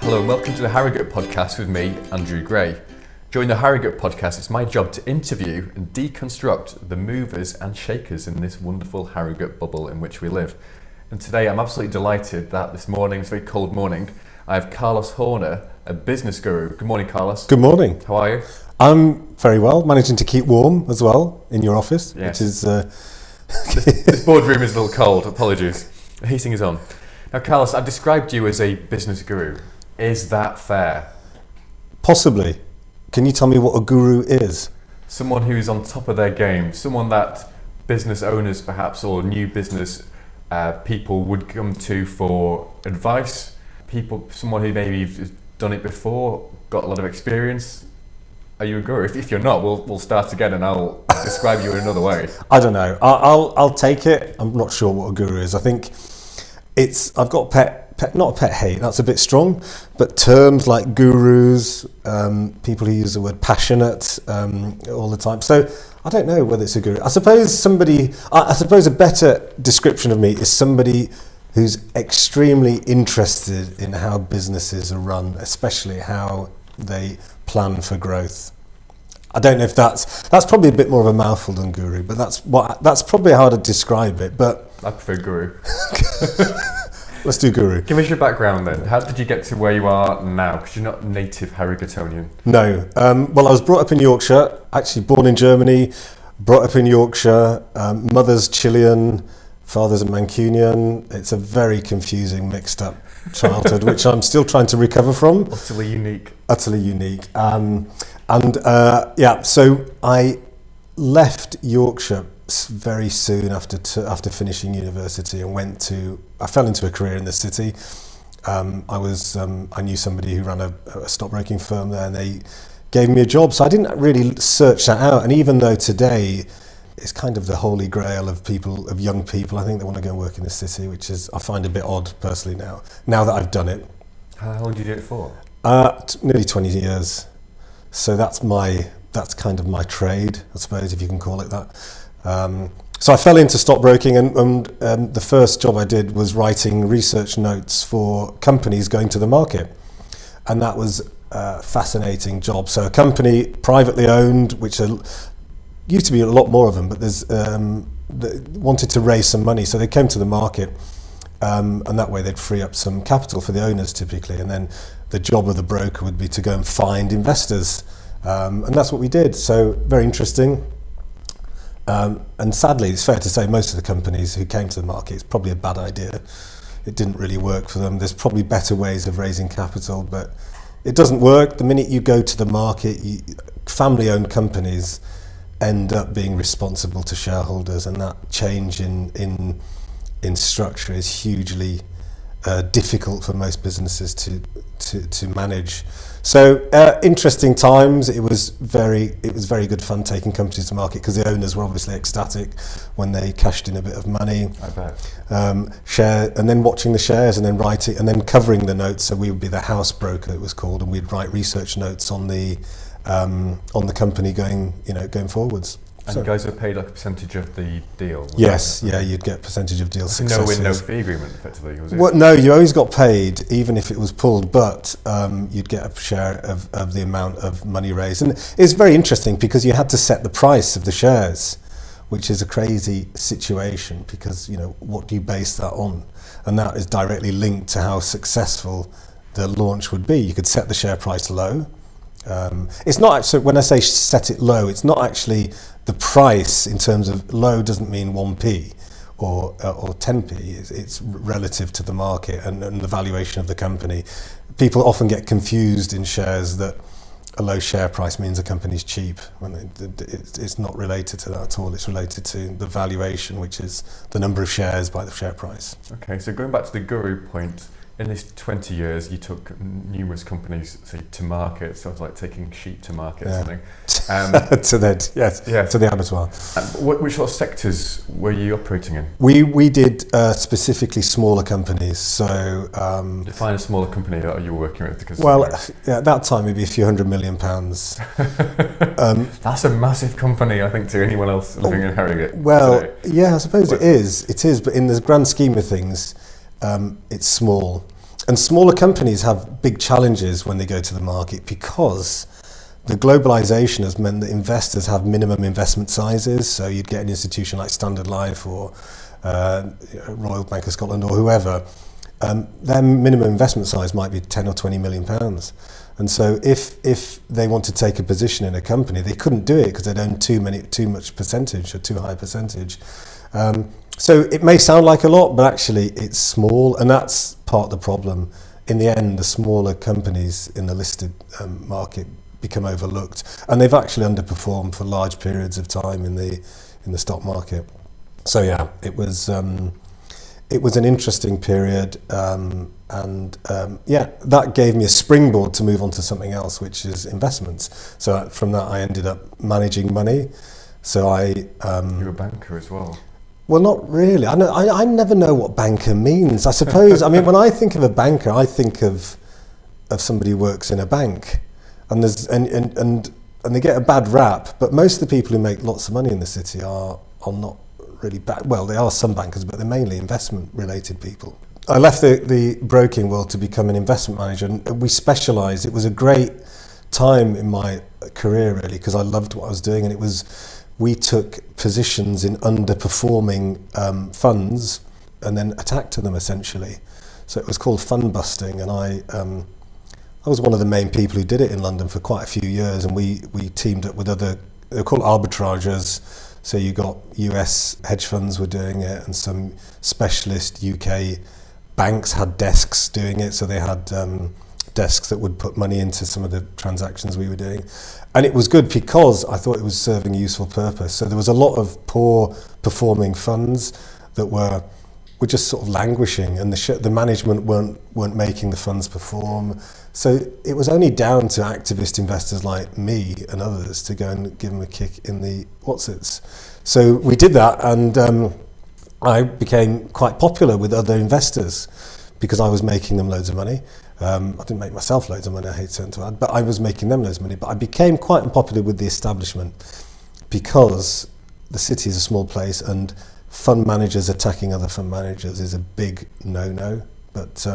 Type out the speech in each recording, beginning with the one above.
Hello and welcome to the Harrogate podcast with me, Andrew Gray. During the Harrogate podcast, it's my job to interview and deconstruct the movers and shakers in this wonderful Harrogate bubble in which we live. And today I'm absolutely delighted that this morning, it's a very cold morning, I have Carlos Horner, a business guru. Good morning, Carlos. Good morning. How are you? I'm very well, managing to keep warm as well in your office, Yes. which is... This boardroom is a little cold, apologies. The heating is on. Now, Carlos, I've described you as a business guru. Is that fair? Possibly. Can you tell me what a guru is? Someone who's on top of their game, someone that business owners perhaps or new business people would come to for advice, someone who maybe has done it before, got a lot of experience. Are you a guru? If you're not, we'll start again and I'll describe you in another way. I don't know. I'll take it. I'm not sure what a guru is. I think I've got not a pet hate, that's a bit strong, but terms like gurus, people who use the word passionate all the time. So I don't know whether it's a guru. I suppose a better description of me is somebody who's extremely interested in how businesses are run, especially how they plan for growth. I don't know if that's probably a bit more of a mouthful than guru, but that's probably how I'd describe it. But I prefer guru. Let's do guru. Give us your background then. How did you get to where you are now? Because you're not native Harrogatonian. No. Well, I was brought up in Yorkshire, actually born in Germany, brought up in Yorkshire, mother's Chilean, father's a Mancunian. It's a very confusing, mixed up childhood, which I'm still trying to recover from. Utterly unique. So I left Yorkshire very soon after finishing university and I fell into a career in the city. I knew somebody who ran a stockbroking firm there, and they gave me a job. So I didn't really search that out. And even though today it's kind of the holy grail of young people, I think they want to go and work in the city, which is I find a bit odd personally now that I've done it. How long did you do it for? Nearly 20 years. So that's kind of my trade, I suppose, if you can call it that. So I fell into stockbroking, and the first job I did was writing research notes for companies going to the market, and that was a fascinating job. So a company privately owned, which used to be a lot more of them, but they wanted to raise some money, so they came to the market, and that way they'd free up some capital for the owners typically, and then the job of the broker would be to go and find investors, and that's what we did. So very interesting. And sadly, it's fair to say most of the companies who came to the market, it's probably a bad idea. It didn't really work for them. There's probably better ways of raising capital, but it doesn't work. The minute you go to the market, family-owned companies end up being responsible to shareholders, and that change in structure is hugely difficult for most businesses to manage. So interesting times. It was very good fun taking companies to market because the owners were obviously ecstatic when they cashed in a bit of money. I bet. And then watching the shares and then writing and then covering the notes. So we would be the house broker, it was called, and we'd write research notes on the company going forwards. And you guys are paid like a percentage of the deal? Yes, yeah, you'd get a percentage of deal successes. No fee agreement, effectively, was it? Well, no, you always got paid, even if it was pulled, but you'd get a share of the amount of money raised. And it's very interesting because you had to set the price of the shares, which is a crazy situation because, what do you base that on? And that is directly linked to how successful the launch would be. You could set the share price low. It's not actually, when I say set it low, it's not actually the price in terms of low doesn't mean 1p or 10p. It's relative to the market and the valuation of the company. People often get confused in shares that a low share price means a company's cheap. When it's not related to that at all. It's related to the valuation, which is the number of shares by the share price. Okay, so going back to the guru point, in this 20 years, you took numerous companies to market, so it was like taking sheep to market or something. To the abattoir. Which sort of sectors were you operating in? We did specifically smaller companies. So define a smaller company that you were working with. Because at that time it'd be a few £100 million. That's a massive company, I think, to anyone else living in Harrogate. Well, today. Yeah, I suppose it is. It is, but in the grand scheme of things, it's small. And smaller companies have big challenges when they go to the market because the globalization has meant that investors have minimum investment sizes. So you'd get an institution like Standard Life or Royal Bank of Scotland or whoever. Their minimum investment size might be 10 or 20 million pounds. And so if they want to take a position in a company, they couldn't do it because they'd own too much percentage or too high percentage. So it may sound like a lot, but actually it's small, and that's part of the problem. In the end, the smaller companies in the listed market become overlooked, and they've actually underperformed for large periods of time in the stock market. So yeah, it was an interesting period, and that gave me a springboard to move on to something else, which is investments. So from that, I ended up managing money. So you're a banker as well. Well, not really. I never know what banker means. I suppose. I mean, when I think of a banker, I think of somebody who works in a bank, and they get a bad rap. But most of the people who make lots of money in the city are not really bad. Well, they are some bankers, but they're mainly investment-related people. I left the broking world to become an investment manager, and we specialised. It was a great time in my career, really, because I loved what I was doing, and we took positions in underperforming funds and then attacked them, essentially. So it was called fund busting, and I was one of the main people who did it in London for quite a few years, and we teamed up with they're called arbitrageurs. So you got US hedge funds were doing it, and some specialist UK banks had desks doing it. So they had desks that would put money into some of the transactions we were doing. And it was good because I thought it was serving a useful purpose. So there was a lot of poor performing funds that were just sort of languishing, and the management weren't making the funds perform. So it was only down to activist investors like me and others to go and give them a kick in the whatsits. So we did that, and I became quite popular with other investors because I was making them loads of money. I didn't make myself loads of money, I hate to add, but I was making them loads of money. But I became quite unpopular with the establishment because the city is a small place, and fund managers attacking other fund managers is a big no-no. But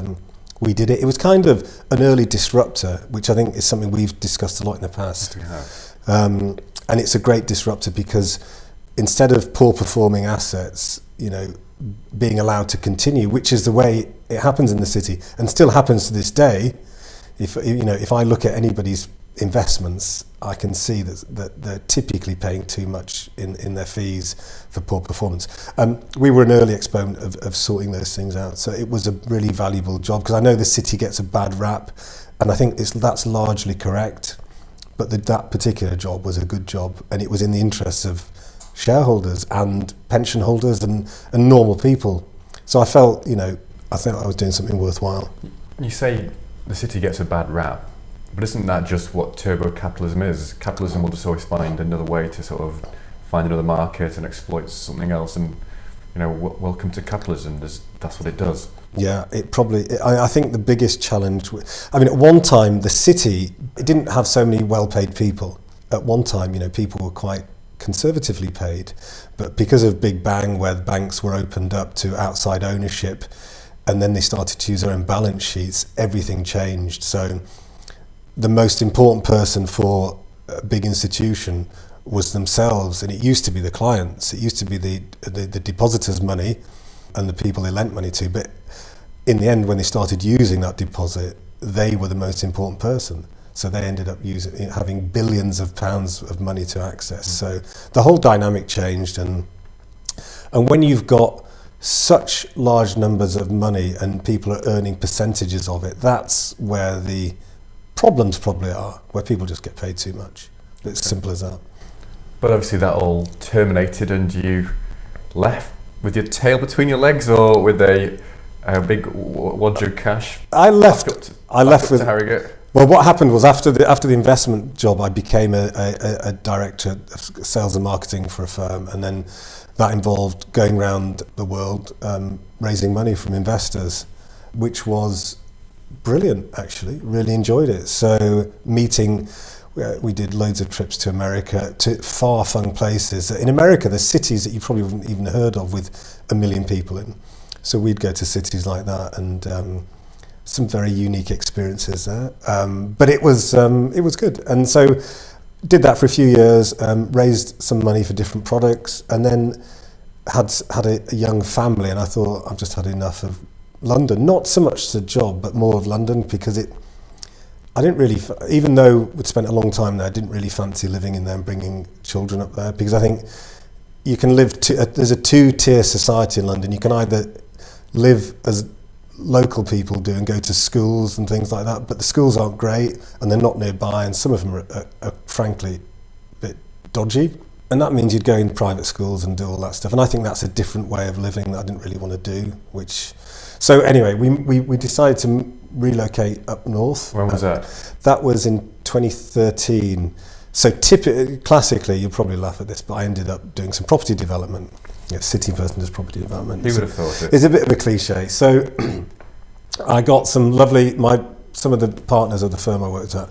we did it. It was kind of an early disruptor, which I think is something we've discussed a lot in the past. Yes, we have. And it's a great disruptor because instead of poor performing assets, being allowed to continue, which is the way it happens in the city and still happens to this day. If I look at anybody's investments, I can see that they're typically paying too much in their fees for poor performance. We were an early exponent of sorting those things out. So it was a really valuable job, because I know the city gets a bad rap, and I think that's largely correct. But that particular job was a good job, and it was in the interests of shareholders and pension holders and normal people. So I felt, I think I was doing something worthwhile. You say the city gets a bad rap, but isn't that just what turbo capitalism is? Capitalism will just always find another way to sort of find another market and exploit something else, and welcome to capitalism. That's what it does. Yeah, I think the biggest challenge, at one time the city, it didn't have so many well-paid people. At one time, people were quite conservatively paid, but because of Big Bang, where the banks were opened up to outside ownership, and then they started to use their own balance sheets, everything changed. So the most important person for a big institution was themselves, and it used to be the clients. It used to be the depositors' money and the people they lent money to, but in the end, when they started using that deposit, they were the most important person. So they ended up having billions of pounds of money to access. So the whole dynamic changed, and when you've got such large numbers of money and people are earning percentages of it, that's where the problems probably are, where people just get paid too much. It's simple as that. But obviously that all terminated, and you left with your tail between your legs, or with a big wad of cash? I left with Harrogate. Well, what happened was after the investment job, I became a director of sales and marketing for a firm, and then that involved going around the world raising money from investors, which was brilliant, actually. Really enjoyed it. So we did loads of trips to America, to far-flung places. In America, there's cities that you probably haven't even heard of with 1 million people in. So we'd go to cities like that, and some very unique experiences there. But it was good. And so did that for a few years, raised some money for different products, and then had a young family, and I thought, I've just had enough of London. Not so much the job, but more of London, because I didn't really, even though we'd spent a long time there, I didn't really fancy living in there and bringing children up there, because I think you can live, there's a two-tier society in London. You can either live as local people do and go to schools and things like that, but the schools aren't great and they're not nearby, and some of them are frankly a bit dodgy. And that means you'd go in private schools and do all that stuff. And I think that's a different way of living that I didn't really want to do, So anyway, we decided to relocate up north. When was that? That was in 2013. So classically, you'll probably laugh at this, but I ended up doing some property development. City person does property development. Who would have thought it? It's a bit of a cliche. So I got some some of the partners of the firm I worked at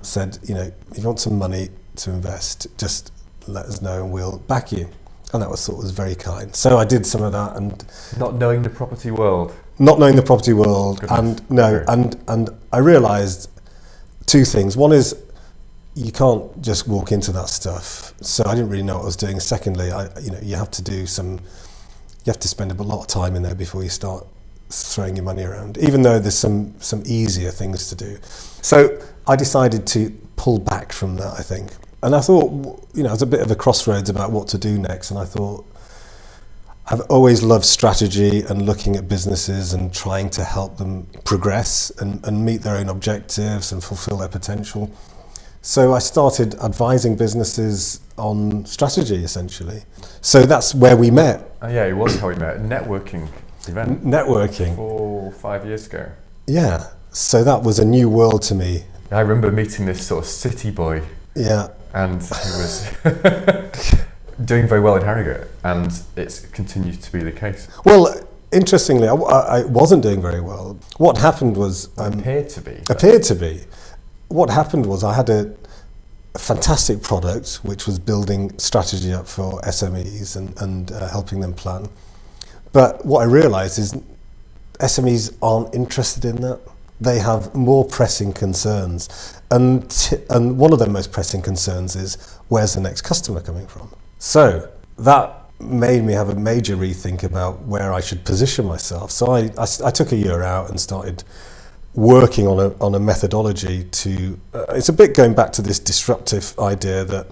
said, if you want some money to invest, just let us know and we'll back you. And that was very kind. So I did some of that, and not knowing the property world. Goodness. And I realised two things. One is, you can't just walk into that stuff. So I didn't really know what I was doing. Secondly, you have to spend a lot of time in there before you start throwing your money around, even though there's some easier things to do. So I decided to pull back from that, I think. And I thought, it was a bit of a crossroads about what to do next. And I thought, I've always loved strategy and looking at businesses and trying to help them progress and meet their own objectives and fulfill their potential. So I started advising businesses on strategy, essentially. So that's where we met. Yeah, it was how we met. Networking event. Networking. 4 or 5 years ago. Yeah. So that was a new world to me. I remember meeting this sort of city boy. Yeah. And he was doing very well in Harrogate, and it continues to be the case. Well, interestingly, I wasn't doing very well. What happened was... appeared to be. Appeared to be. What happened was I had a fantastic product which was building strategy up for SMEs and helping them plan. But what I realised is SMEs aren't interested in that. They have more pressing concerns. And one of their most pressing concerns is, where's the next customer coming from? So that made me have a major rethink about where I should position myself. So I took a year out and started working on a methodology to, it's a bit going back to this disruptive idea that,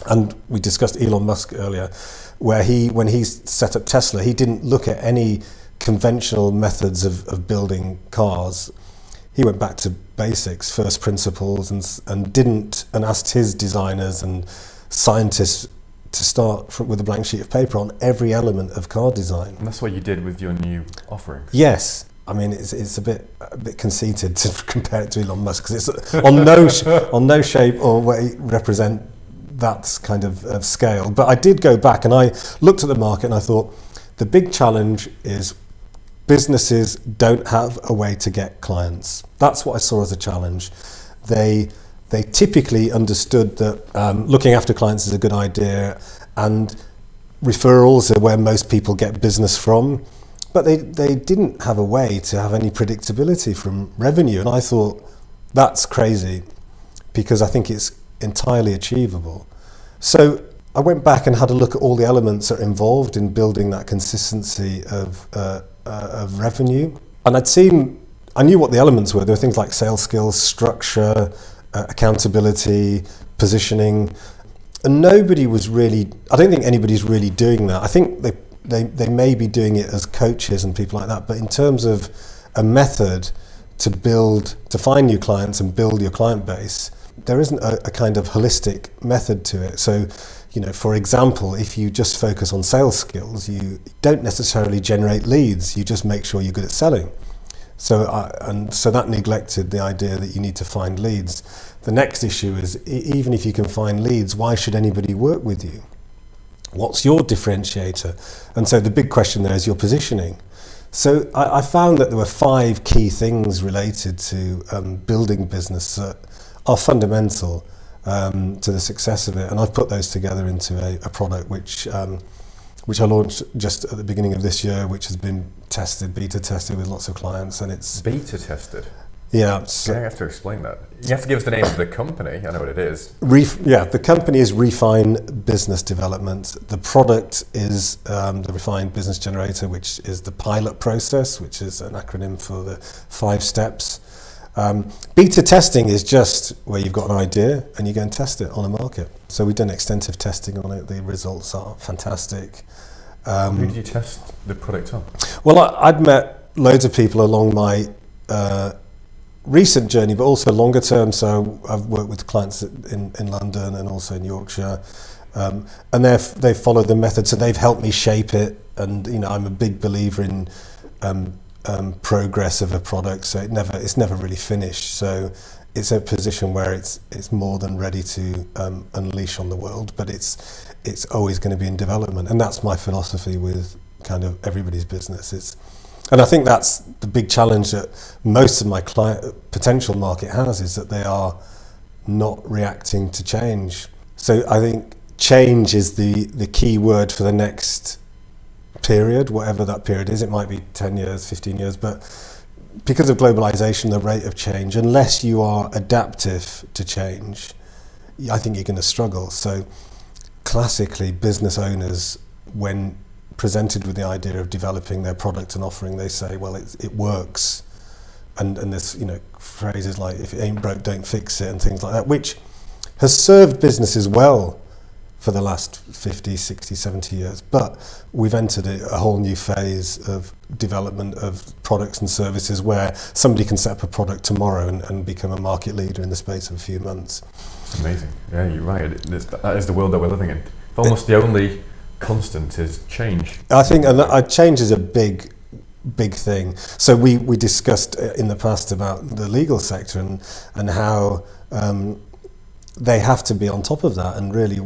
and we discussed Elon Musk earlier, where when he set up Tesla, he didn't look at any conventional methods of building cars. He went back to basics, first principles, and asked his designers and scientists to start with a blank sheet of paper on every element of car design. And that's what you did with your new offerings. Yes. I mean, it's a bit conceited to compare it to Elon Musk, because it's on no shape or way represent that kind of scale. But I did go back and I looked at the market and I thought, the big challenge is businesses don't have a way to get clients. That's what I saw as a challenge. They typically understood that looking after clients is a good idea, and referrals are where most people get business from. But they didn't have a way to have any predictability from revenue. And I thought, that's crazy, because I think it's entirely achievable. So I went back and had a look at all the elements that are involved in building that consistency of revenue. And I knew what the elements were. There were things like sales skills, structure, accountability, positioning. And I don't think anybody's really doing that. I think they may be doing it as coaches and people like that, but in terms of a method to find new clients and build your client base, there isn't a kind of holistic method to it. So, for example, if you just focus on sales skills, you don't necessarily generate leads, you just make sure you're good at selling. So that neglected the idea that you need to find leads. The next issue is, even if you can find leads, why should anybody work with you? What's your differentiator? And so the big question there is your positioning. So I found that there were 5 key things related to building business that are fundamental to the success of it. And I've put those together into a product which which I launched just at the beginning of this year, which has been beta tested with lots of clients, and it's beta tested. Yeah, so you have to explain that. You have to give us the name of the company. I know what it is. The company is Refine Business Development. The product is the Refine Business Generator, which is the pilot process, which is an acronym for the 5 steps. Beta testing is just where you've got an idea and you go and test it on a market. So we've done extensive testing on it. The results are fantastic. Who did you test the product on? Well, I'd met loads of people along my recent journey, but also longer term. So I've worked with clients in London and also in Yorkshire, and they've followed the method, so they've helped me shape it. And I'm a big believer in progress of a product, so it's never really finished. So it's a position where it's more than ready to unleash on the world, but it's always going to be in development, and that's my philosophy with kind of everybody's business. And I think that's the big challenge that most of my potential market has, is that they are not reacting to change. So I think change is the key word for the next period, whatever that period is. It might be 10 years, 15 years, but because of globalization, the rate of change, unless you are adaptive to change, I think you're going to struggle. So classically, business owners, when presented with the idea of developing their product and offering, they say, well, it works, and there's phrases like, if it ain't broke, don't fix it, and things like that, which has served businesses well for the last 50, 60, 70 years. But we've entered a whole new phase of development of products and services where somebody can set up a product tomorrow and become a market leader in the space of a few months. It's amazing. Yeah, you're right. That is the world that we're living in. Almost the only constant is change. I think, and change is a big thing. So we discussed in the past about the legal sector and how they have to be on top of that, and really,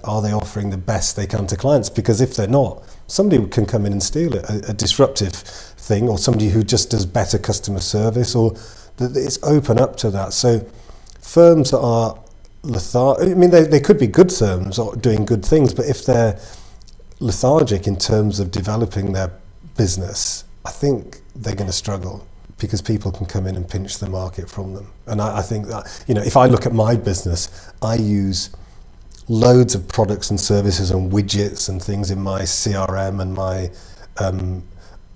are they offering the best they can to clients? Because if they're not, somebody can come in and steal it, a disruptive thing, or somebody who just does better customer service, or it's open up to that. So firms that are they could be good firms or doing good things, but if they're lethargic in terms of developing their business, I think they're going to struggle, because people can come in and pinch the market from them. And I think that, if I look at my business, I use loads of products and services and widgets and things in my CRM and my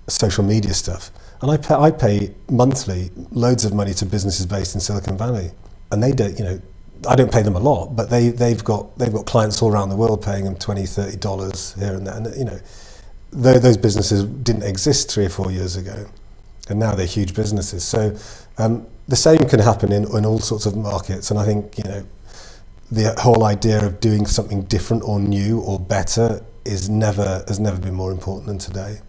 social media stuff. And I pay monthly loads of money to businesses based in Silicon Valley. And they don't, I don't pay them a lot, but they've got clients all around the world paying them $20, $30 here and there. And those businesses didn't exist 3 or 4 years ago, and now they're huge businesses. So the same can happen in all sorts of markets. And I think the whole idea of doing something different or new or better has never been more important than today.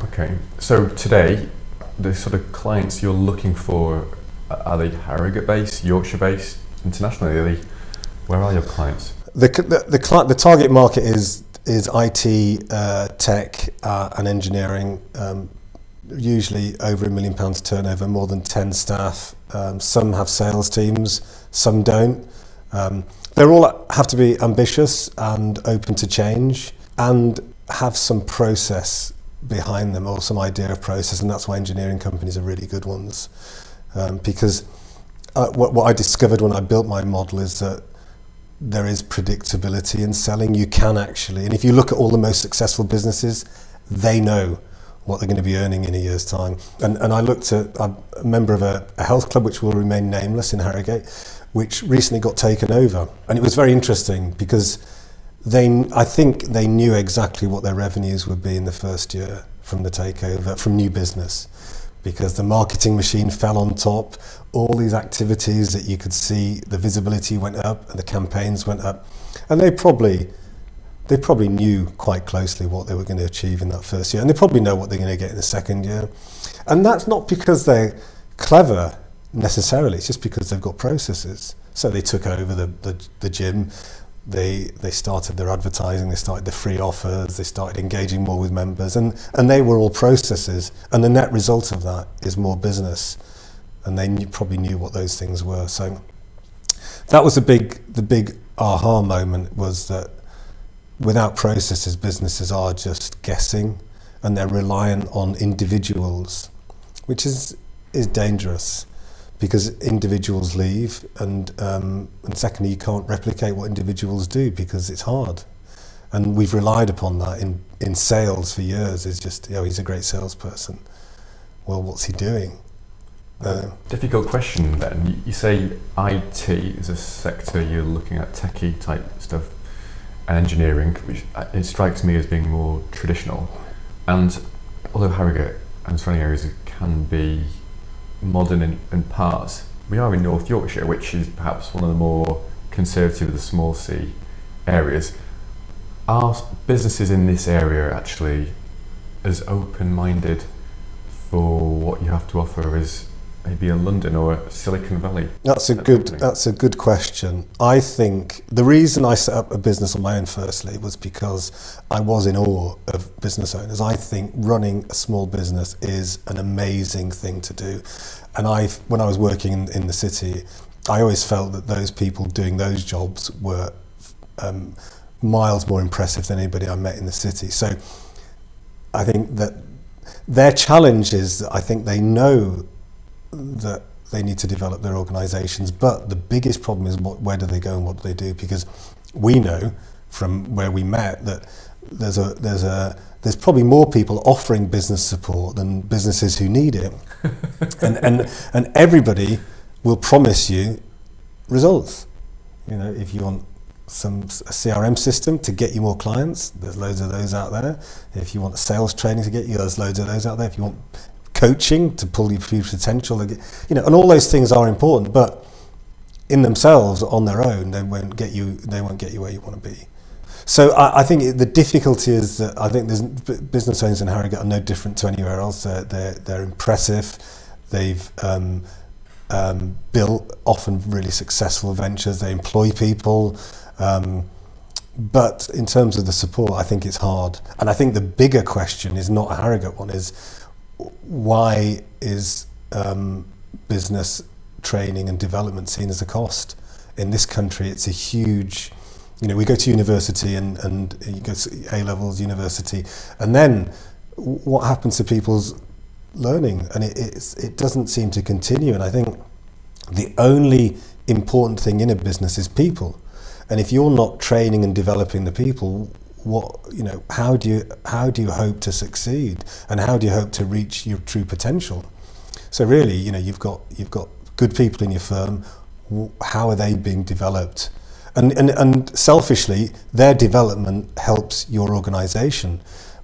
Okay, so today, the sort of clients you're looking for, are they Harrogate based, Yorkshire based, internationally? Where are your clients? The target market is IT, tech, and engineering. Usually over £1 million turnover, more than 10 staff. Some have sales teams, some don't. They all have to be ambitious and open to change, and have some process behind them, or some idea of process, and that's why engineering companies are really good ones. Because what I discovered when I built my model is that there is predictability in selling. You can actually, and if you look at all the most successful businesses, they know what they're going to be earning in a year's time. And I'm a member of a health club which will remain nameless in Harrogate, which recently got taken over. And it was very interesting because I think they knew exactly what their revenues would be in the first year from the takeover, from new business, because the marketing machine fell on top. All these activities that you could see, the visibility went up and the campaigns went up. And they probably knew quite closely what they were going to achieve in that first year, and they probably know what they're going to get in the second year. And that's not because they're clever necessarily, it's just because they've got processes. So they took over the gym, they started their advertising, they started the free offers, they started engaging more with members, and they were all processes, and the net result of that is more business, and they probably knew what those things were. So that was the big aha moment, was that without processes, businesses are just guessing, and they're reliant on individuals, which is dangerous, because individuals leave, and secondly, you can't replicate what individuals do because it's hard. And we've relied upon that in sales for years. It's just, he's a great salesperson. Well, what's he doing? Difficult question then. You say IT is a sector, you're looking at techie type stuff, and engineering, which it strikes me as being more traditional. And although Harrogate and surrounding areas can be modern in parts, we are in North Yorkshire, which is perhaps one of the more conservative of the small C areas. Are businesses in this area actually as open-minded for what you have to offer as maybe in London or Silicon Valley? That's a good question. I think the reason I set up a business on my own firstly was because I was in awe of business owners. I think running a small business is an amazing thing to do. And when I was working in the city, I always felt that those people doing those jobs were miles more impressive than anybody I met in the city. So I think that their challenge is that I think they know that they need to develop their organisations, but the biggest problem is where do they go and what do they do? Because we know from where we met that there's probably more people offering business support than businesses who need it, and everybody will promise you results. If you want a CRM system to get you more clients, there's loads of those out there. If you want sales training to get you, there's loads of those out there. If you want coaching to pull you through potential, and all those things are important, but in themselves, on their own, they won't get you where you want to be. So I think the difficulty is that I think there's business owners in Harrogate are no different to anywhere else. They're impressive. They've built often really successful ventures. They employ people. But in terms of the support, I think it's hard. And I think the bigger question is not a Harrogate one, is why is business training and development seen as a cost? In this country, it's a huge, we go to university and you go to A-levels, university, and then what happens to people's learning? And it doesn't seem to continue. And I think the only important thing in a business is people. And if you're not training and developing the people, how do you hope to succeed, and how do you hope to reach your true potential? So really, you've got good people in your firm. How are they being developed? And selfishly, their development helps your organisation,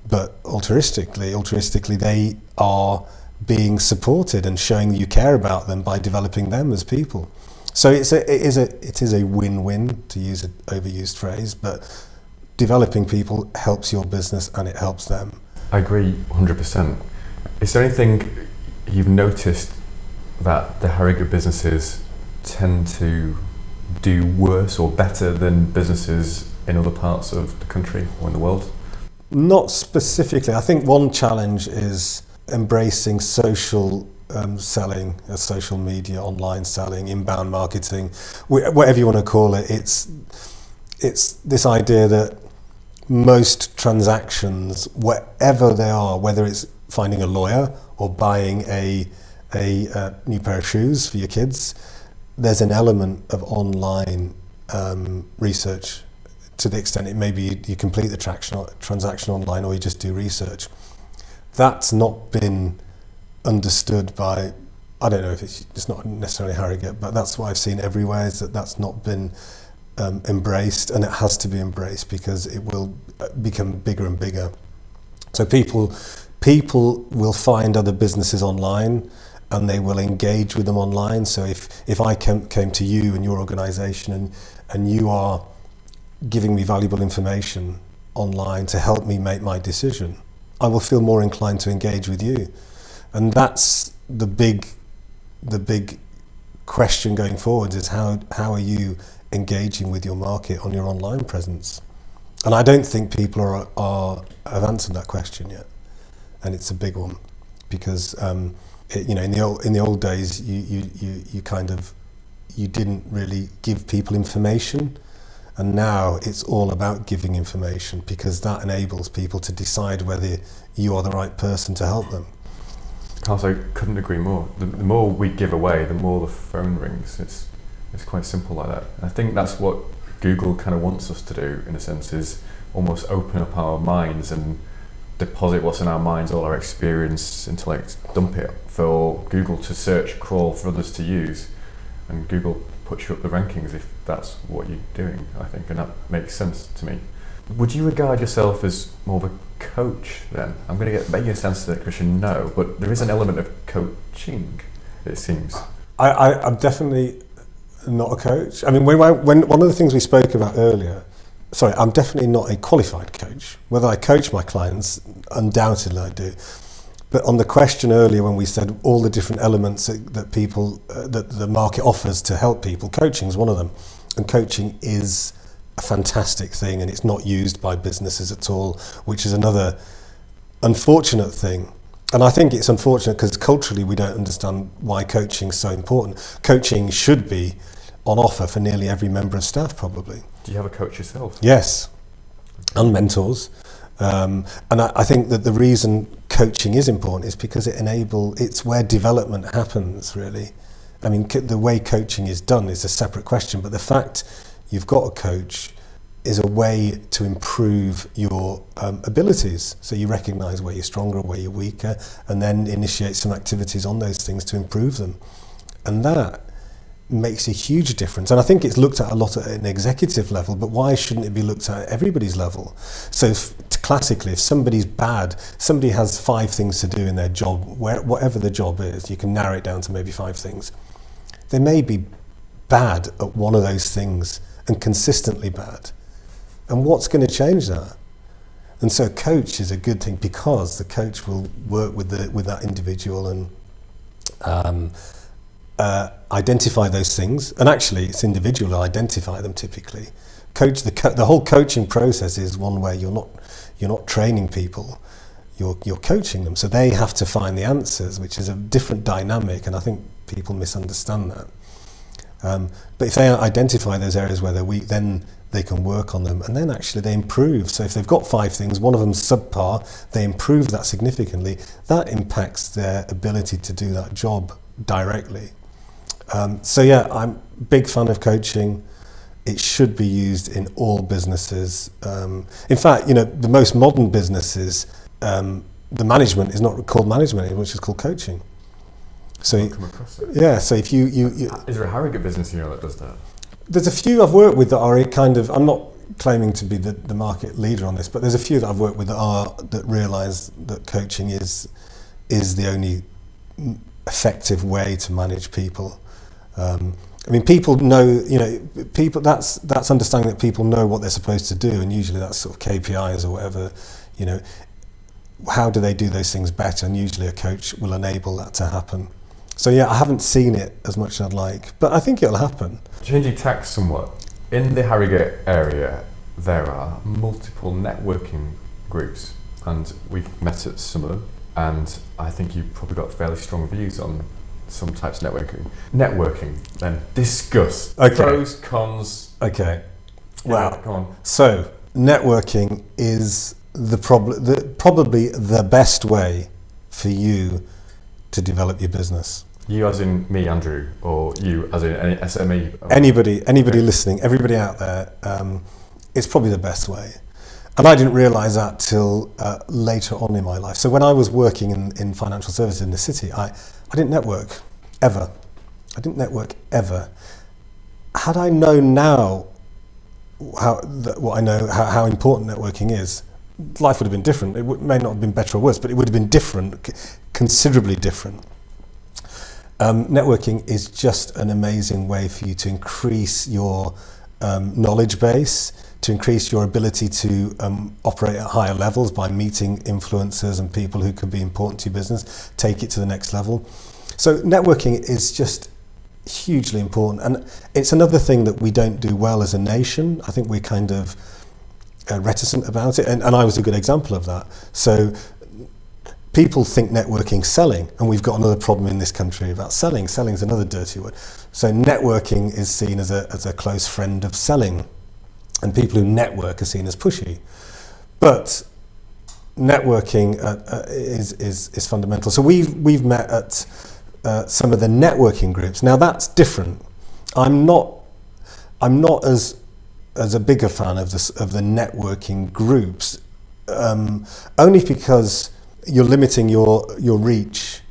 but altruistically, they are being supported and showing you care about them by developing them as people. So it is a win-win, to use an overused phrase, but developing people helps your business and it helps them. I agree 100%. Is there anything you've noticed that the Harrogate businesses tend to do worse or better than businesses in other parts of the country or in the world? Not specifically. I think one challenge is embracing social selling, social media, online selling, inbound marketing, whatever you want to call it. It's this idea that most transactions, wherever they are, whether it's finding a lawyer or buying a new pair of shoes for your kids, there's an element of online research, to the extent it may be you complete the transaction online or you just do research. That's not been understood by, I don't know if it's not necessarily Harrogate, but that's what I've seen everywhere, is that's not been embraced, and it has to be embraced because it will become bigger and bigger. So people will find other businesses online and they will engage with them online. So if I came to you and your organisation and you are giving me valuable information online to help me make my decision, I will feel more inclined to engage with you. And that's the big question going forward, is how are you engaging with your market on your online presence? And I don't think people have answered that question yet, and it's a big one, because in the old days you didn't really give people information, And now it's all about giving information, because that enables people to decide whether you are the right person to help them. Carl, I couldn't agree more. The more we give away, the more the phone rings. It's quite simple like that. I think that's what Google kind of wants us to do, in a sense, is almost open up our minds and deposit what's in our minds, all our experience, intellect, dump it for Google to search, crawl, for others to use. And Google puts you up the rankings if that's what you're doing, I think, and that makes sense to me. Would you regard yourself as more of a coach then? I'm going to get maybe a sense of that question, no, but there is an element of coaching, it seems. I'm definitely not a coach. I mean, when one of the things we spoke about earlier, I'm definitely not a qualified coach. Whether I coach my clients, undoubtedly I do. But on the question earlier, when we said all the different elements that people, that the market offers to help people, coaching is one of them. And coaching is a fantastic thing, and it's not used by businesses at all, which is another unfortunate thing. And I think it's unfortunate because culturally we don't understand why coaching is so important. Coaching should be on offer for nearly every member of staff, probably. Do you have a coach yourself? Yes, and mentors. And I think that the reason coaching is important is because it's where development happens, really. I mean, the way coaching is done is a separate question, but the fact you've got a coach is a way to improve your abilities. So you recognise where you're stronger, where you're weaker, and then initiate some activities on those things to improve them. And that makes a huge difference. And I think it's looked at a lot at an executive level, but why shouldn't it be looked at everybody's level? So classically, if somebody's bad, somebody has 5 things to do in their job, whatever the job is, you can narrow it down to maybe 5 things. They may be bad at one of those things and consistently bad. And what's going to change that? And so a coach is a good thing, because the coach will work with that individual and identify those things. And actually, it's individual to identify them typically. The whole coaching process is one where you're not training people, you're coaching them. So they have to find the answers, which is a different dynamic, and I think people misunderstand that. But if they identify those areas where they're weak, then they can work on them, and then actually they improve. So if they've got 5 things, one of them's subpar, they improve that significantly. That impacts their ability to do that job directly. So yeah, I'm a big fan of coaching. It should be used in all businesses. In fact, the most modern businesses, the management is not called management anymore, it's called coaching. So come across it. Yeah, so if you is there a Harrogate business that does that? There's a few I've worked with that are I'm not claiming to be the market leader on this, but there's a few that I've worked with that realise that coaching is the only effective way to manage people. I mean, people know, people, that's understanding that people know what they're supposed to do, and usually that's sort of KPIs or whatever, how do they do those things better, and usually a coach will enable that to happen. So yeah, I haven't seen it as much as I'd like, but I think it'll happen. Changing tack somewhat, in the Harrogate area there are multiple networking groups, and we've met at some of them, and I think you've probably got fairly strong views on some types of networking. Then discuss pros, cons. Okay. Wow. Come on. So networking is probably the best way for you to develop your business. You as in me, Andrew, or you as in any SME? Anybody listening, everybody out there, it's probably the best way. And I didn't realise that till later on in my life. So when I was working in financial services in the city, I didn't network ever. Had I known now what I know, how important networking is, life would have been different. It may not have been better or worse, but it would have been different, considerably different. Networking is just an amazing way for you to increase your knowledge base, to increase your ability to operate at higher levels by meeting influencers and people who could be important to your business, take it to the next level. So networking is just hugely important, and it's another thing that we don't do well as a nation. I think we're kind of reticent about it, and I was a good example of that. So people think networking selling, and we've got another problem in this country about selling. Selling is another dirty word. So networking is seen as a close friend of selling. and people who network are seen as pushy. But networking is fundamental. So we've met at some of the networking groups. Now that's different. I'm not as a bigger fan of the networking groups, only because you're limiting your reach.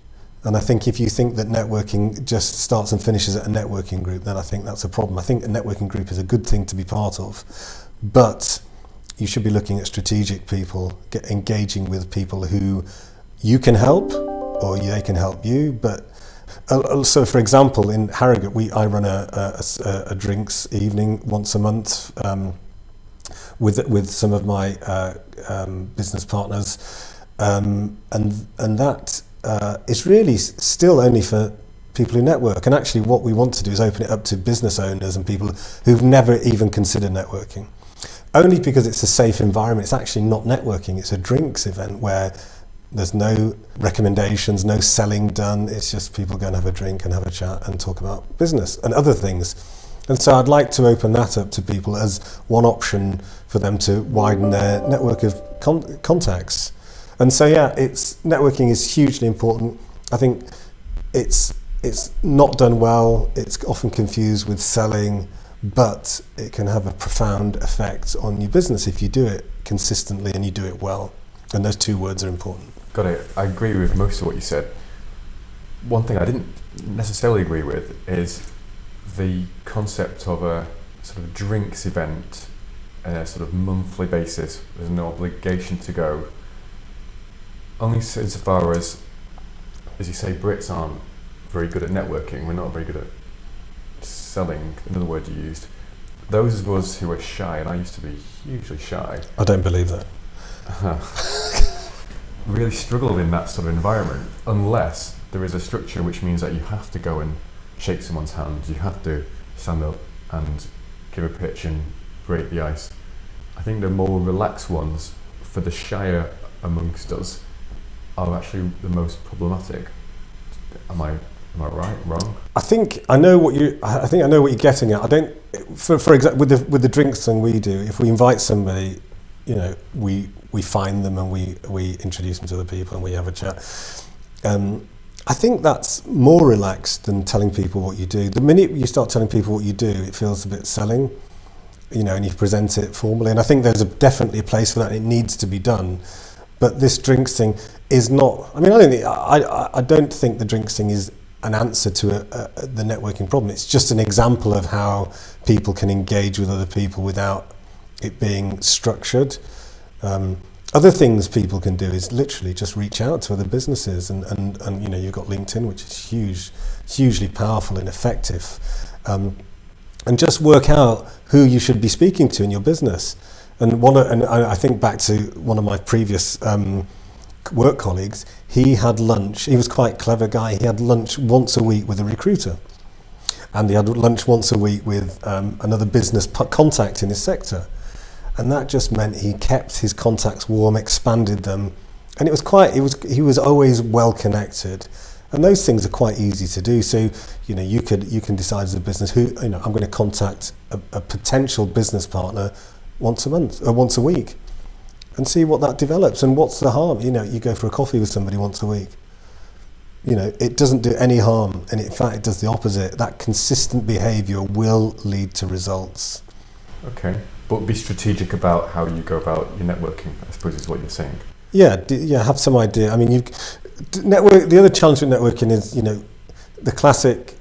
And I think if you think that networking just starts and finishes at a networking group, then I think that's a problem. I think a networking group is a good thing to be part of, but you should be looking at strategic people, engaging with people who you can help or they can help you. But so, for example, in Harrogate, I run a drinks evening once a month with some of my business partners, and that is really still only for people who network. And actually, what we want to do is open it up to business owners and people who've never even considered networking. Only because it's a safe environment. It's actually not networking. It's a drinks event where there's no recommendations, no selling done. It's just people go and have a drink and have a chat and talk about business and other things. And so I'd like to open that up to people as one option for them to widen their network of contacts. And so networking is hugely important. I think it's not done well. It's often confused with selling, but it can have a profound effect on your business if you do it consistently and you do it well. And those two words are important. Got it. I agree with most of what you said. One thing I didn't necessarily agree with is the concept of a sort of drinks event on a sort of monthly basis. There's no obligation to go. Only insofar as you say, Brits aren't very good at networking. We're not very good at selling, another word you used. Those of us who are shy, and I used to be hugely shy. I don't believe that. Really struggled in that sort of environment, unless there is a structure which means that you have to go and shake someone's hand, you have to stand up and give a pitch and break the ice. I think the more relaxed ones, for the shyer amongst us, are actually the most problematic. Am I right? Wrong? I think I know what you're getting at. I don't. For example, with the drinks thing we do, if we invite somebody, we find them and we introduce them to other people and we have a chat. I think that's more relaxed than telling people what you do. The minute you start telling people what you do, it feels a bit selling, and you present it formally. And I think there's definitely a place for that. It needs to be done. But this drinks thing is not. I mean, I don't think the drinks thing is an answer to the networking problem. It's just an example of how people can engage with other people without it being structured. Other things people can do is literally just reach out to other businesses, and you've got LinkedIn, which is hugely powerful and effective, and just work out who you should be speaking to in your business. And I think back to one of my previous work colleagues. He had lunch. He was quite a clever guy. He had lunch once a week with a recruiter, and he had lunch once a week with another business contact in his sector. And that just meant he kept his contacts warm, expanded them, and he was always well connected. And those things are quite easy to do. So you can decide as a business who I'm going to contact a potential business partner once a month or once a week, and see what that develops. And what's the harm? You go for a coffee with somebody once a week. It doesn't do any harm, and in fact, it does the opposite. That consistent behaviour will lead to results. Okay. But be strategic about how you go about your networking, I suppose is what you're saying. Yeah, have some idea. I mean, the other challenge with networking is, the classic,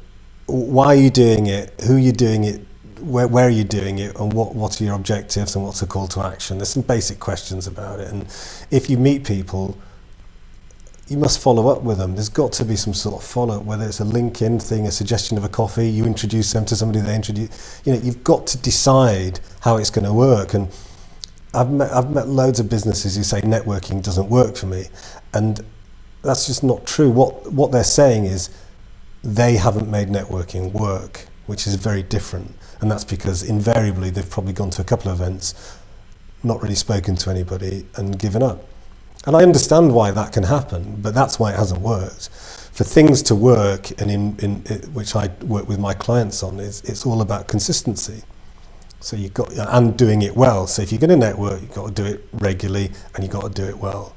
why are you doing it, who are you doing it, where are you doing it, and what are your objectives and what's the call to action. There's some basic questions about it. And if you meet people, you must follow up with them. There's got to be some sort of follow-up, whether it's a LinkedIn thing, a suggestion of a coffee, you introduce them to somebody they introduce. You've got to decide how it's going to work. And I've met loads of businesses who say networking doesn't work for me, and that's just not true. What they're saying is they haven't made networking work, which is very different. And that's because invariably they've probably gone to a couple of events, not really spoken to anybody, and given up. And I understand why that can happen, but that's why it hasn't worked. For things to work, and in which I work with my clients on, it's all about consistency. So you've got, and doing it well. So if you're going to network, you've got to do it regularly and you've got to do it well.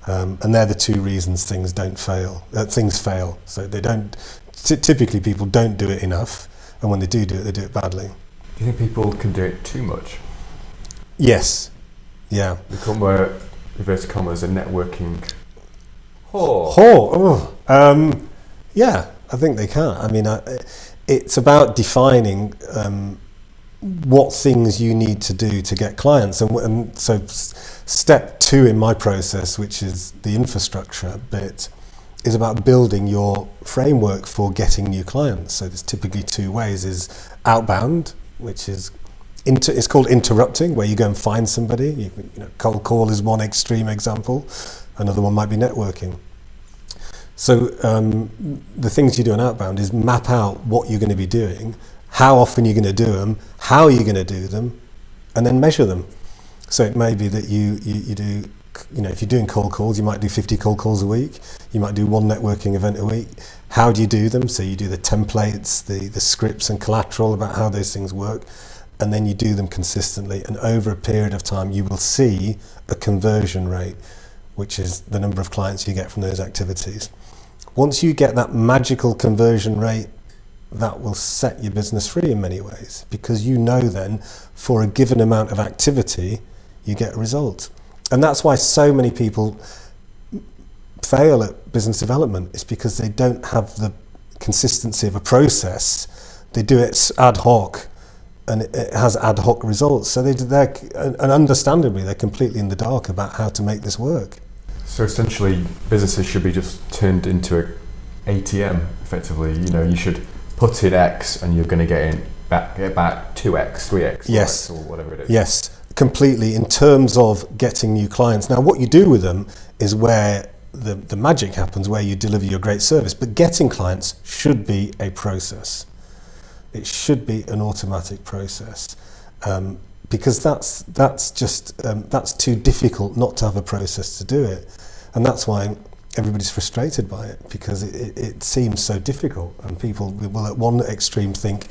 And they're the two reasons things fail. So they don't. Typically, people don't do it enough, and when they do it, they do it badly. Do you think people can do it too much? Yes. Yeah. Become a inverted commas a networking whore. Yeah, I think they can. I mean, it's about defining what things you need to do to get clients, and so step 2 in my process, which is the infrastructure bit, is about building your framework for getting new clients. So there's typically 2 ways: is outbound, which is it's called interrupting, where you go and find somebody. You know, cold call is one extreme example. Another one might be networking. So the things you do on outbound is map out what you're going to be doing, how often you're going to do them, how you're going to do them, and then measure them. So it may be that you do, if you're doing cold calls, you might do 50 cold calls a week. You might do 1 networking event a week. How do you do them? So you do the templates, the scripts and collateral about how those things work, and then you do them consistently. And over a period of time, you will see a conversion rate, which is the number of clients you get from those activities. Once you get that magical conversion rate, that will set your business free in many ways, because you know then for a given amount of activity, you get a result. And that's why so many people fail at business development. It's because they don't have the consistency of a process. They do it ad hoc, and it has ad hoc results. So and understandably, they're completely in the dark about how to make this work. So essentially, businesses should be just turned into an ATM, effectively. You know, you should put in X and you're going to get back 2X, 3X, yes, 4X, or whatever it is. Yes, completely, in terms of getting new clients. Now, what you do with them is where the magic happens, where you deliver your great service. But getting clients should be a process. It should be an automatic process. Because that's too difficult not to have a process to do it. And that's why everybody's frustrated by it, because it seems so difficult, and people will at one extreme think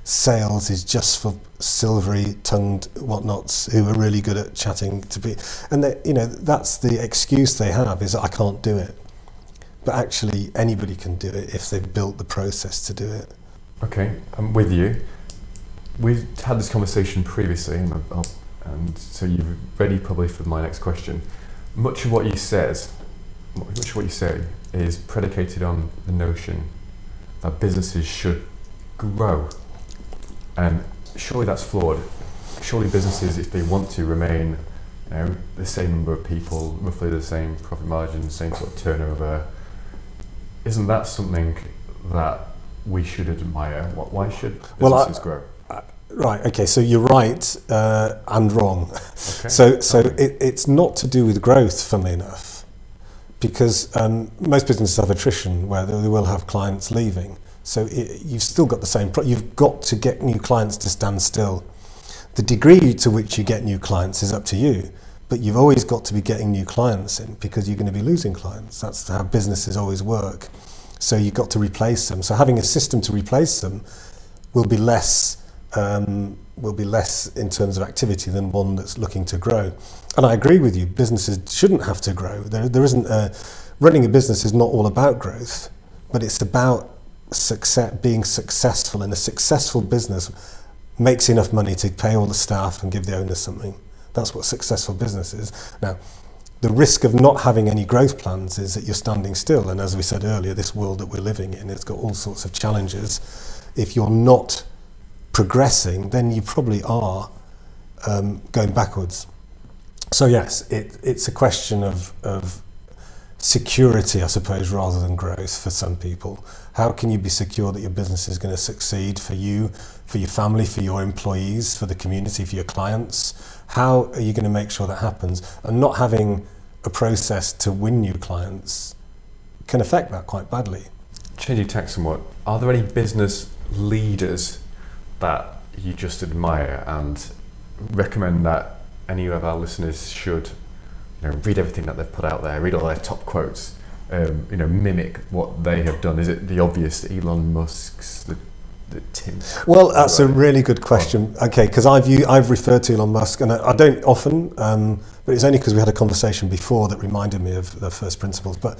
sales is just for silvery tongued whatnots who are really good at chatting to people, and that's the excuse they have, is I can't do it. But actually anybody can do it if they've built the process to do it. Okay, I'm with you. We've had this conversation previously, and so you're ready probably for my next question. Much of what you say is predicated on the notion that businesses should grow, and surely that's flawed. Surely businesses, if they want to remain, the same number of people, roughly the same profit margin, same sort of turnover, isn't that something that we should admire? Why should businesses grow? Right. Okay. So you're right and wrong. Okay. So it's not to do with growth, funnily enough, because most businesses have attrition where they will have clients leaving. So you've still got the same. You've got to get new clients to stand still. The degree to which you get new clients is up to you, but you've always got to be getting new clients in, because you're going to be losing clients. That's how businesses always work. So you've got to replace them. So having a system to replace them will be less in terms of activity than one that's looking to grow. And I agree with you, businesses shouldn't have to grow. There isn't running a business is not all about growth, but it's about being successful. And a successful business makes enough money to pay all the staff and give the owner something. That's what successful business is. Now, the risk of not having any growth plans is that you're standing still. And as we said earlier, this world that we're living in, it's got all sorts of challenges. If you're not progressing, then you probably are going backwards. So yes, it's a question of security, I suppose, rather than growth for some people. How can you be secure that your business is going to succeed for you, for your family, for your employees, for the community, for your clients? How are you going to make sure that happens? And not having a process to win new clients can affect that quite badly. Changing tack somewhat, are there any business leaders that you just admire and recommend that any of our listeners should read everything that they've put out there, read all their top quotes, mimic what they have done? Is it the obvious, Elon Musk's, the the tin? Well, that's a really good question. Okay, because I've referred to Elon Musk, and I don't often, but it's only because we had a conversation before that reminded me of the first principles. But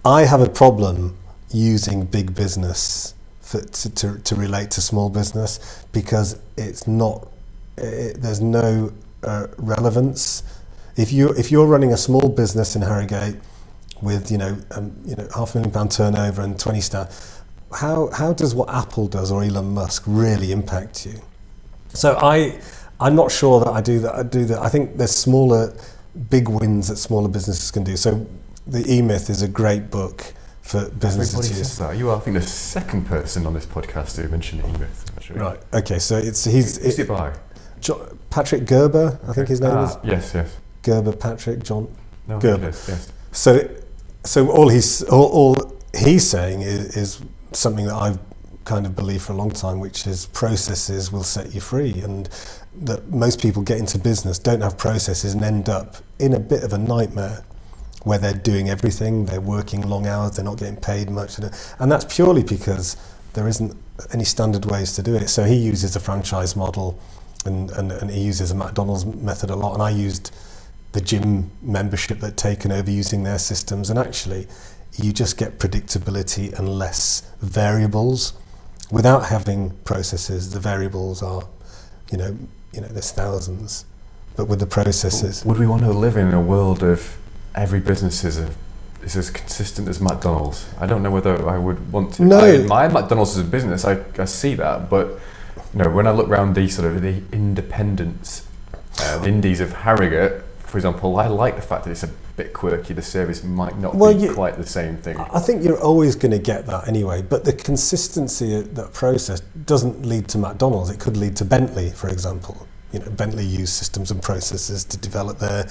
I have a problem using big business to relate to small business, because it's not. There's no relevance. If you're running a small business in Harrogate with £500,000 turnover and 20 staff, how does what Apple does or Elon Musk really impact you? So I'm not sure that I do that. I think there's big wins that smaller businesses can do. So the E-Myth is a great book for businesses Everybody to use. says that. You are, I think, the second person on this podcast who mentioned E-Myth, actually. Right. Okay. So Who's it by? Patrick Gerber, I think his name is. Yes. Gerber Patrick John No, Gerber. yes. So all he's saying is something that I've kind of believed for a long time, which is processes will set you free, and that most people get into business, don't have processes, and end up in a bit of a nightmare where they're doing everything, they're working long hours, they're not getting paid much, and that's purely because there isn't any standard ways to do it. So he uses a franchise model, and he uses a McDonald's method a lot, and I used the gym membership that taken over using their systems, and actually you just get predictability and less variables. Without having processes, the variables are, there's thousands, but with the processes. Would we want to live in a world of every business is as consistent as McDonald's? I don't know whether I would want to. No. I admire McDonald's as a business. I see that, but when I look around the sort of the independents, the indies of Harrogate, for example, I like the fact that it's a bit quirky. The service might not be quite the same thing. I think you're always going to get that anyway, but the consistency of that process doesn't lead to McDonald's. It could lead to Bentley, for example. Bentley use systems and processes to develop their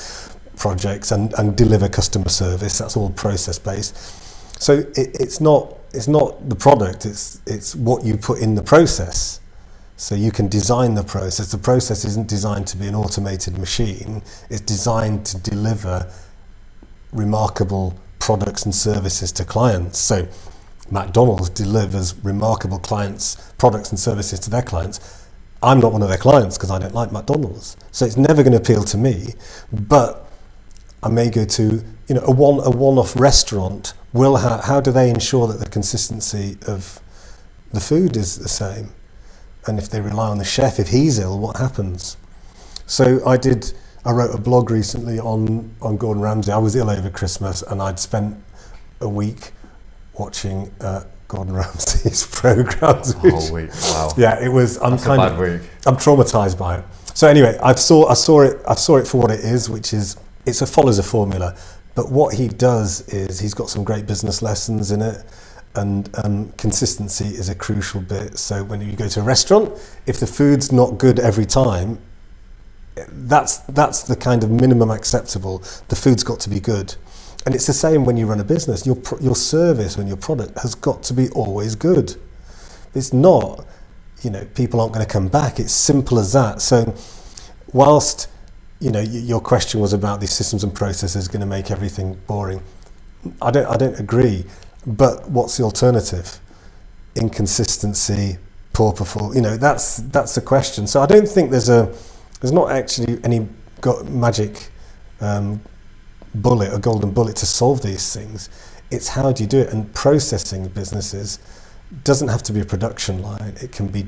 projects and deliver customer service. That's all process based. So it's not the product. It's what you put in the process. So you can design the process. The process isn't designed to be an automated machine. It's designed to deliver remarkable products and services to clients. So McDonald's delivers remarkable products and services to their clients. I'm not one of their clients because I don't like McDonald's. So it's never going to appeal to me. But I may go to a one-off restaurant. How do they ensure that the consistency of the food is the same? And if they rely on the chef, if he's ill, what happens? So I wrote a blog recently on Gordon Ramsay. I was ill over Christmas, and I'd spent a week watching Gordon Ramsay's programs. A whole week, wow. Yeah, it was. That's a bad week. I'm traumatized by it. So anyway, I saw it for what it is, which is it follows a formula. But what he does is he's got some great business lessons in it. And consistency is a crucial bit. So when you go to a restaurant, if the food's not good every time, that's the kind of minimum acceptable. The food's got to be good. And it's the same when you run a business. Your service and your product has got to be always good. If it's not, people aren't going to come back. It's simple as that. So whilst, your question was about these systems and processes going to make everything boring, I don't agree. But what's the alternative? Inconsistency, poor performance. That's the question. So I don't think there's not actually any magic bullet, a golden bullet to solve these things. It's how do you do it? And processing businesses doesn't have to be a production line. It can be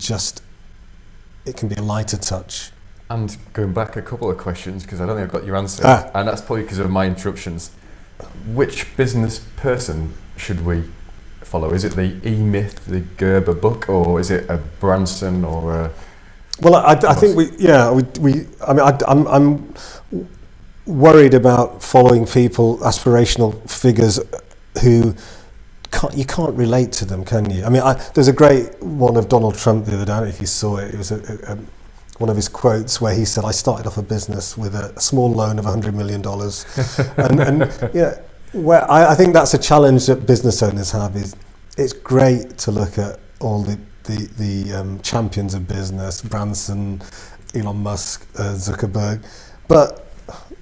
a lighter touch. And going back a couple of questions, because I don't think I've got your answer, and that's probably because of my interruptions. Which business person should we follow? Is it the E-Myth, the Gerber book, or is it a Branson or a... Well, I think I'm worried about following people, aspirational figures who you can't relate to them, can you? I mean, there's a great one of Donald Trump the other day. I don't know if you saw it. It was one of his quotes where he said, "I started off a business with a small loan of $100 million," and where I think that's a challenge that business owners have. Is it's great to look at all the champions of business, Branson, Elon Musk, Zuckerberg, but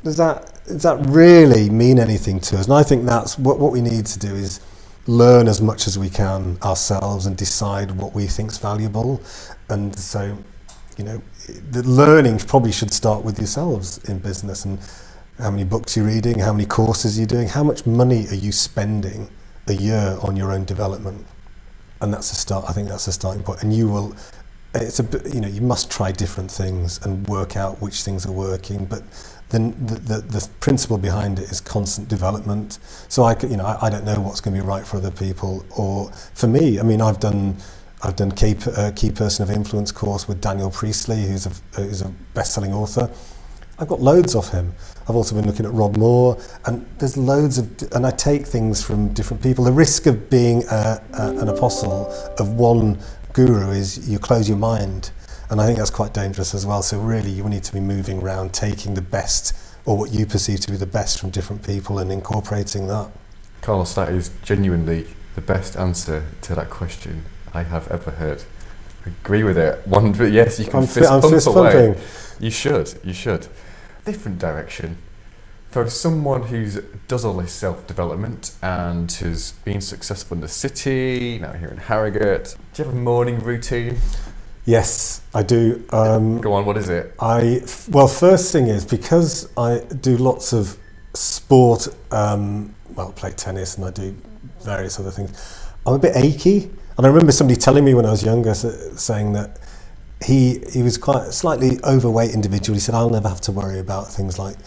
does that really mean anything to us? And I think that's what we need to do is learn as much as we can ourselves and decide what we think's valuable. And so, you know, the learning probably should start with yourselves in business, and how many books you're reading, how many courses you're doing, how much money are you spending a year on your own development. And that's a start. I think that's a starting point. And you will, it's a bit, you know, you must try different things and work out which things are working, but then the principle behind it is constant development. So I don't know what's going to be right for other people, or for me. I mean, I've done key person of influence course with Daniel Priestley, who's a best-selling author. I've got loads of him. I've also been looking at Rob Moore, and there's loads of, and I take things from different people. The risk of being an apostle of one guru is you close your mind. And I think that's quite dangerous as well. So really you need to be moving around, taking the best, or what you perceive to be the best from different people, and incorporating that. Carlos, that is genuinely the best answer to that question I have ever heard. I agree with it. Yes, you can fist pump away. You should. Different direction. For someone who does all this self-development and has been successful in the city, now here in Harrogate, do you have a morning routine? Yes, I do. Go on, what is it? Well, first thing is, because I do lots of sport, play tennis and I do various other things, I'm a bit achy. And I remember somebody telling me when I was younger, saying that he was quite a slightly overweight individual. He said, I'll never have to worry about things like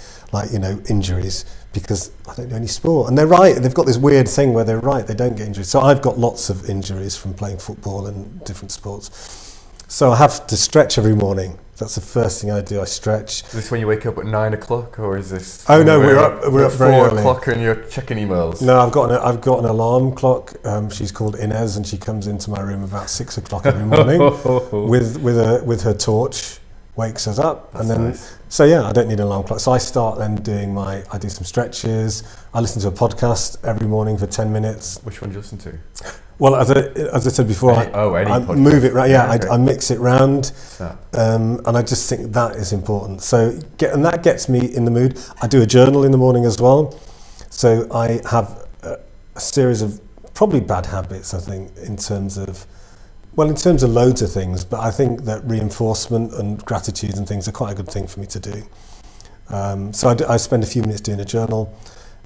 injuries because I don't do any sport. And they're right, they've got this weird thing where they're right, they don't get injuries. So I've got lots of injuries from playing football and different sports. So I have to stretch every morning. That's the first thing I do. I stretch. Is this when you wake up at 9 o'clock, or is this? Oh no, we're up very early. 4 o'clock and you're checking emails. No, I've got an alarm clock. She's called Inez, and she comes into my room about 6 o'clock every morning with her torch, wakes us up, That's and then nice. So yeah, I don't need an alarm clock. So I start then doing I do some stretches. I listen to a podcast every morning for 10 minutes. Which one do you listen to? Well, as I said before, I move it right. Yeah, okay. I mix it round, and I just think that is important. So and that gets me in the mood. I do a journal in the morning as well. So I have a series of probably bad habits, I think, in terms of loads of things. But I think that reinforcement and gratitude and things are quite a good thing for me to do. So I spend a few minutes doing a journal.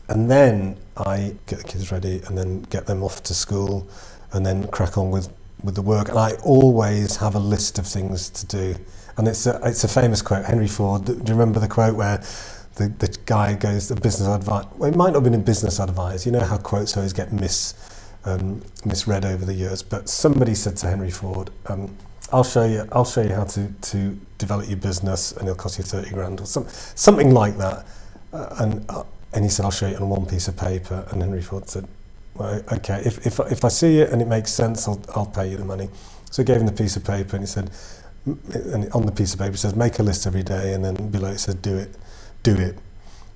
And then I get the kids ready and then get them off to school and then crack on with the work. And I always have a list of things to do. And it's a famous quote, Henry Ford. Do you remember the quote where the guy goes, the business advice? Well, it might not have been in business advice. You know how quotes always get misread over the years. But somebody said to Henry Ford, I'll show you how to develop your business, and it'll cost you 30 grand or something like that. And he said, I'll show you on one piece of paper. And Henry Ford said, well, okay, if I see it and it makes sense, I'll pay you the money. So he gave him the piece of paper, and he said, and on the piece of paper it says, make a list every day, and then below it says, do it.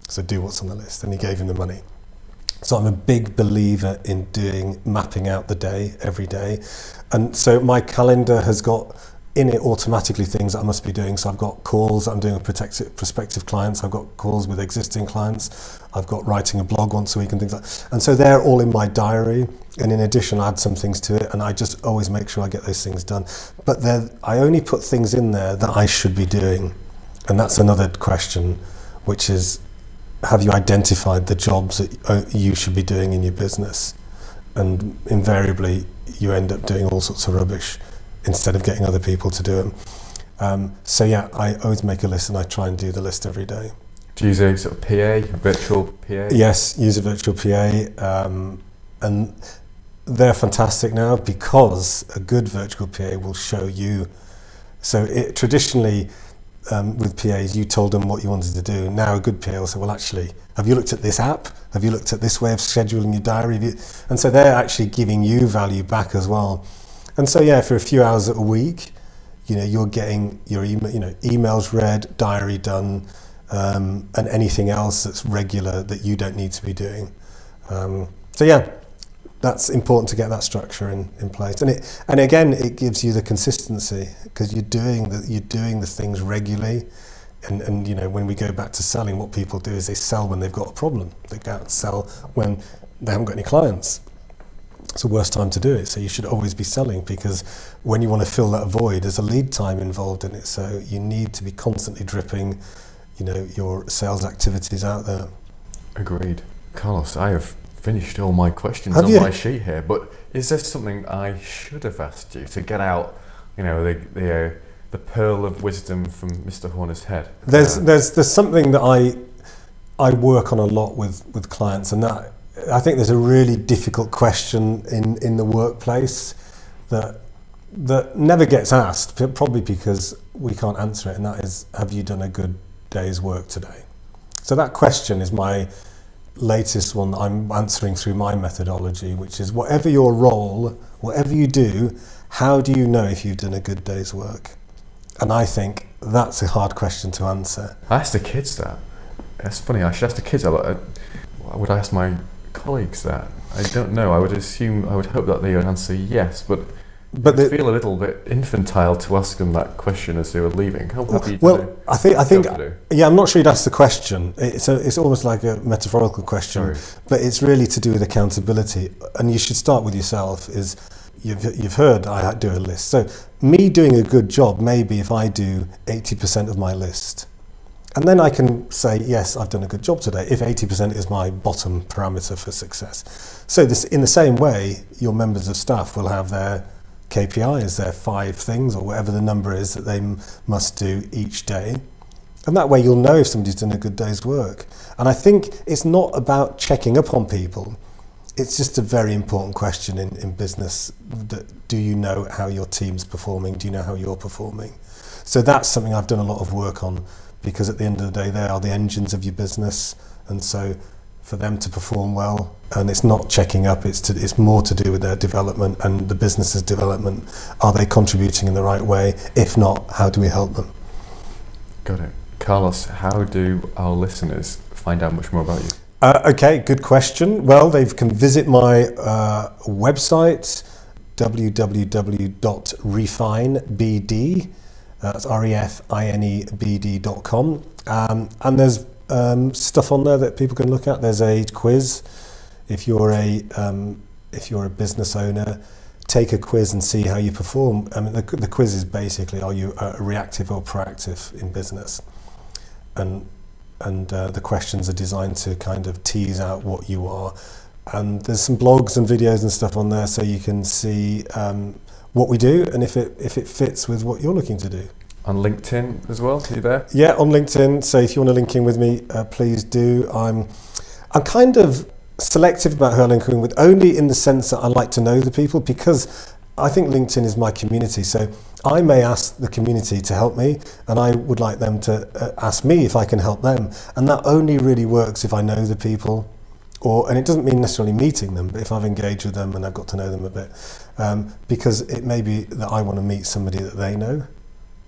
So do what's on the list. And he gave him the money. So I'm a big believer in mapping out the day every day. And so my calendar has got in it automatically things that I must be doing. So I've got calls that I'm doing with prospective clients. I've got calls with existing clients. I've got writing a blog once a week and things like that. And so they're all in my diary. And in addition, I add some things to it, and I just always make sure I get those things done. But I only put things in there that I should be doing. And that's another question, which is, have you identified the jobs that you should be doing in your business? And invariably, you end up doing all sorts of rubbish instead of getting other people to do them. So yeah, I always make a list, and I try and do the list every day. Do you use a sort of PA, a virtual PA? Yes, use a virtual PA, and they're fantastic now because a good virtual PA will show you. So traditionally, with PAs, you told them what you wanted to do. Now a good PA will say, well, actually, have you looked at this app? Have you looked at this way of scheduling your diary? And so they're actually giving you value back as well. And so yeah, for a few hours a week, you're getting your emails read, diary done, and anything else that's regular that you don't need to be doing. So yeah, that's important to get that structure in place. And again, it gives you the consistency because you're doing the things regularly. And when we go back to selling, what people do is they sell when they've got a problem. They go out and sell when they haven't got any clients. it's the worst time to do it. So you should always be selling, because when you want to fill that void, there's a lead time involved in it. So you need to be constantly dripping, your sales activities out there. Agreed. Carlos, I have finished all my questions Have on you? my sheet here, but is there something I should have asked you to get out, the pearl of wisdom from Mr. Horner's head? There's something that I work on a lot with clients, and that I think there's a really difficult question in the workplace that never gets asked, probably because we can't answer it, and that is, have you done a good day's work today? So that question is my latest one that I'm answering through my methodology, which is, whatever your role, whatever you do, how do you know if you've done a good day's work? And I think that's a hard question to answer. I ask the kids that. That's funny, I should ask the kids a lot. Would I ask my colleagues that? I don't know. I would hope that they would answer yes, but I feel a little bit infantile to ask them that question as they were leaving. How what do you do? I think yeah, I'm not sure you'd ask the question. It's almost like a metaphorical question. Sorry. But it's really to do with accountability, and you should start with yourself. Is you've heard I do a list. So me doing a good job, maybe if I do 80% of my list, and then I can say, yes, I've done a good job today, if 80% is my bottom parameter for success. So this, in the same way, your members of staff will have their KPIs, their 5 things, or whatever the number is that they must do each day. And that way you'll know if somebody's done a good day's work. And I think it's not about checking up on people. It's just a very important question in business. Do you know how your team's performing? Do you know how you're performing? So that's something I've done a lot of work on, because at the end of the day, they are the engines of your business. And so for them to perform well, and it's not checking up, it's more to do with their development and the business's development. Are they contributing in the right way? If not, how do we help them? Got it. Carlos, how do our listeners find out much more about you? Okay, good question. Well, they can visit my website, www.refinebd, that's refinebd.com, and there's stuff on there that people can look at. There's a quiz. If you're a business owner, take a quiz and see how you perform. I mean, the quiz is basically, are you reactive or proactive in business? And the questions are designed to kind of tease out what you are. And there's some blogs and videos and stuff on there, so you can see what we do and if it fits with what you're looking to do. On LinkedIn as well, are you there? Yeah, on LinkedIn. So if you want to link in with me, please do. I'm kind of selective about who I link in with, only in the sense that I like to know the people, because I think LinkedIn is my community. So I may ask the community to help me, and I would like them to ask me if I can help them. And that only really works if I know the people, and it doesn't mean necessarily meeting them, but if I've engaged with them and I've got to know them a bit, because it may be that I want to meet somebody that they know,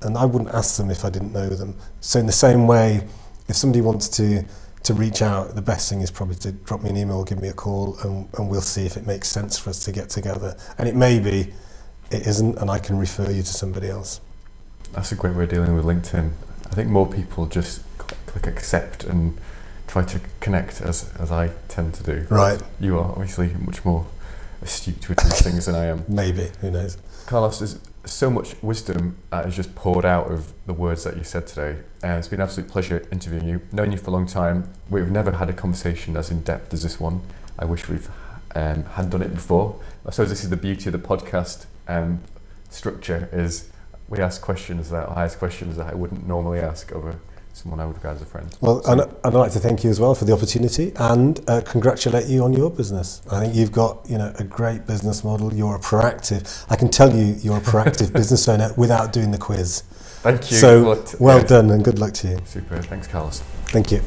and I wouldn't ask them if I didn't know them. So in the same way, if somebody wants to reach out, the best thing is probably to drop me an email or give me a call, and we'll see if it makes sense for us to get together. And it may be, it isn't, and I can refer you to somebody else. That's a great way of dealing with LinkedIn. I think more people just click accept and try to connect as I tend to do. Right. You are obviously much more astute with these things than I am. Maybe, who knows. Carlos, there's so much wisdom that is just poured out of the words that you said today. It's been an absolute pleasure interviewing you. Known you for a long time. We've never had a conversation as in depth as this one. I wish we've had done it before. I suppose this is the beauty of the podcast structure, is I ask questions that I wouldn't normally ask of someone I would regard as a friend. Well, so, and I'd like to thank you as well for the opportunity, and congratulate you on your business. I think you've got a great business model. You're a proactive. I can tell you're a proactive business owner without doing the quiz. Thank you. So well done, and good luck to you. Super. Thanks, Carlos. Thank you.